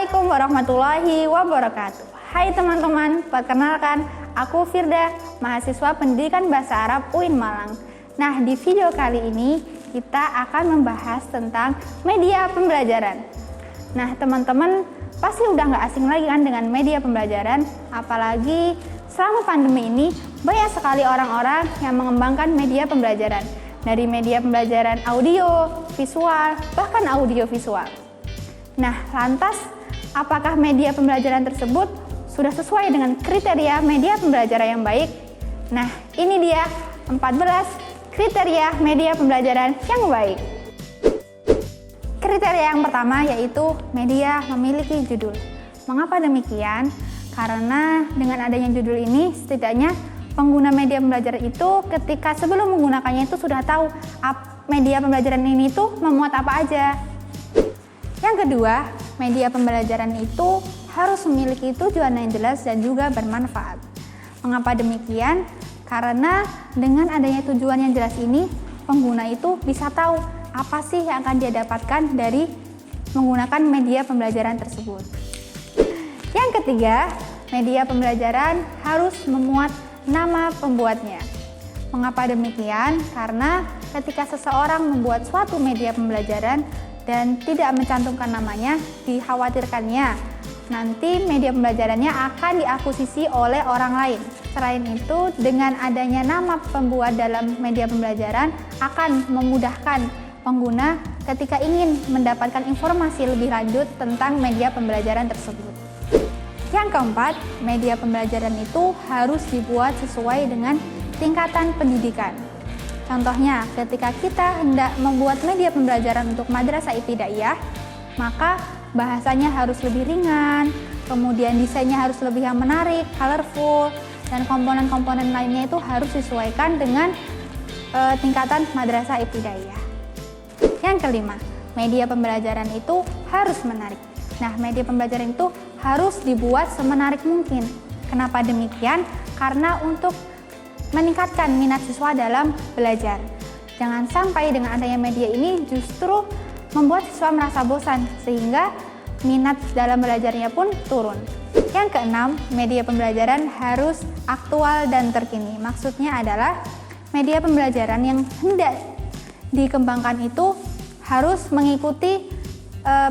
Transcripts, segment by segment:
Assalamualaikum warahmatullahi wabarakatuh. Hai teman-teman, perkenalkan aku Firda, mahasiswa Pendidikan Bahasa Arab UIN Malang. Nah, di video kali ini kita akan membahas tentang media pembelajaran. Nah, teman-teman pasti udah nggak asing lagi kan dengan media pembelajaran, apalagi selama pandemi ini banyak sekali orang-orang yang mengembangkan media pembelajaran. Dari media pembelajaran audio, visual, bahkan audio visual. Nah, lantas apakah media pembelajaran tersebut sudah sesuai dengan kriteria media pembelajaran yang baik? Nah, ini dia 14 kriteria media pembelajaran yang baik. Kriteria yang pertama yaitu media memiliki judul. Mengapa demikian? Karena dengan adanya judul ini setidaknya pengguna media pembelajaran itu ketika sebelum menggunakannya itu sudah tahu media pembelajaran ini tuh memuat apa aja. Yang kedua, media pembelajaran itu harus memiliki tujuan yang jelas dan juga bermanfaat. Mengapa demikian? Karena dengan adanya tujuan yang jelas ini, pengguna itu bisa tahu apa sih yang akan dia dapatkan dari menggunakan media pembelajaran tersebut. Yang ketiga, media pembelajaran harus memuat nama pembuatnya. Mengapa demikian? Karena ketika seseorang membuat suatu media pembelajaran dan tidak mencantumkan namanya, dikhawatirkannya nanti media pembelajarannya akan diakuisisi oleh orang lain. Selain itu, dengan adanya nama pembuat dalam media pembelajaran akan memudahkan pengguna ketika ingin mendapatkan informasi lebih lanjut tentang media pembelajaran tersebut. Yang keempat, media pembelajaran itu harus dibuat sesuai dengan tingkatan pendidikan. Contohnya, ketika kita hendak membuat media pembelajaran untuk madrasah ibtidaiyah, maka bahasanya harus lebih ringan, kemudian desainnya harus lebih yang menarik, colorful, dan komponen-komponen lainnya itu harus disesuaikan dengan tingkatan madrasah ibtidaiyah. Yang kelima, media pembelajaran itu harus menarik. Nah, media pembelajaran itu harus dibuat semenarik mungkin. Kenapa demikian? Karena untuk meningkatkan minat siswa dalam belajar. Jangan sampai dengan adanya media ini justru membuat siswa merasa bosan, sehingga minat dalam belajarnya pun turun. Yang keenam, media pembelajaran harus aktual dan terkini. Maksudnya adalah media pembelajaran yang hendak dikembangkan itu harus mengikuti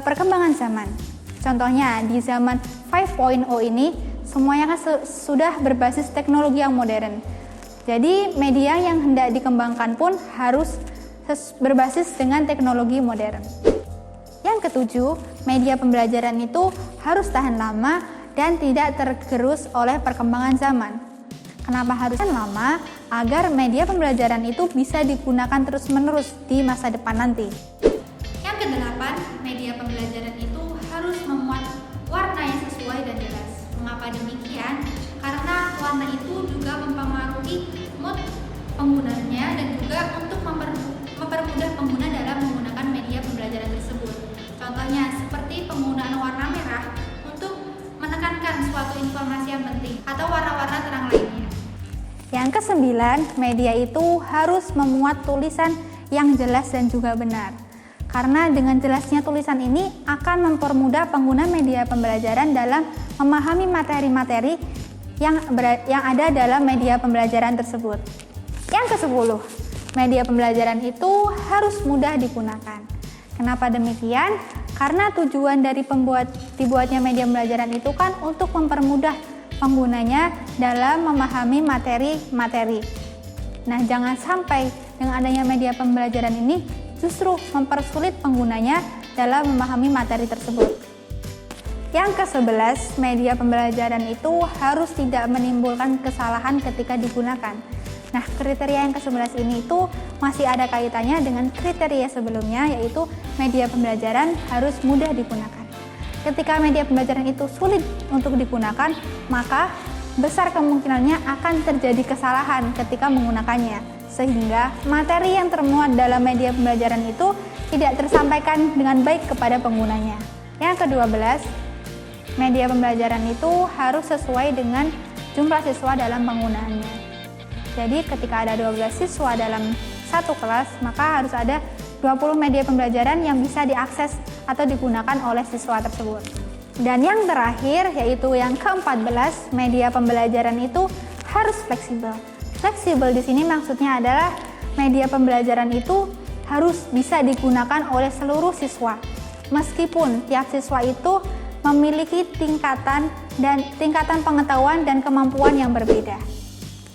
perkembangan zaman. Contohnya, di zaman 5.0 ini, semuanya kan sudah berbasis teknologi yang modern. Jadi media yang hendak dikembangkan pun harus berbasis dengan teknologi modern. Yang ketujuh, media pembelajaran itu harus tahan lama dan tidak tergerus oleh perkembangan zaman. Kenapa harus tahan lama? Agar media pembelajaran itu bisa digunakan terus-menerus di masa depan nanti. Yang kedelapan, media pembelajaran itu harus memuat warna yang sesuai dan jelas. Mengapa demikian? Karena warna itu juga mempengaruhi mood penggunanya dan juga untuk mempermudah pengguna dalam menggunakan media pembelajaran tersebut. Contohnya seperti penggunaan warna merah untuk menekankan suatu informasi yang penting atau warna-warna terang lainnya. Yang kesembilan, media itu harus memuat tulisan yang jelas dan juga benar. Karena dengan jelasnya tulisan ini akan mempermudah pengguna media pembelajaran dalam memahami materi-materi yang ada dalam media pembelajaran tersebut. Yang ke-10, media pembelajaran itu harus mudah digunakan. Kenapa demikian? Karena tujuan dari dibuatnya media pembelajaran itu kan untuk mempermudah penggunanya dalam memahami materi-materi. Nah, jangan sampai dengan adanya media pembelajaran ini justru mempersulit penggunanya dalam memahami materi tersebut. Yang ke-11, media pembelajaran itu harus tidak menimbulkan kesalahan ketika digunakan. Nah, kriteria yang ke-11 ini itu masih ada kaitannya dengan kriteria sebelumnya, yaitu media pembelajaran harus mudah digunakan. Ketika media pembelajaran itu sulit untuk digunakan, maka besar kemungkinannya akan terjadi kesalahan ketika menggunakannya, sehingga materi yang termuat dalam media pembelajaran itu tidak tersampaikan dengan baik kepada penggunanya. Yang ke-12, media pembelajaran itu harus sesuai dengan jumlah siswa dalam penggunaannya. Jadi ketika ada 12 siswa dalam satu kelas, maka harus ada 20 media pembelajaran yang bisa diakses atau digunakan oleh siswa tersebut. Dan yang terakhir, yaitu yang ke-14, media pembelajaran itu harus fleksibel. Fleksibel di sini maksudnya adalah media pembelajaran itu harus bisa digunakan oleh seluruh siswa. Meskipun tiap siswa itu memiliki tingkatan pengetahuan dan kemampuan yang berbeda.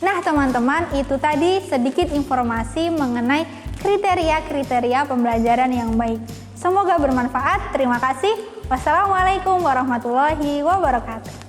Nah, teman-teman, itu tadi sedikit informasi mengenai kriteria-kriteria pembelajaran yang baik. Semoga bermanfaat. Terima kasih. Wassalamualaikum warahmatullahi wabarakatuh.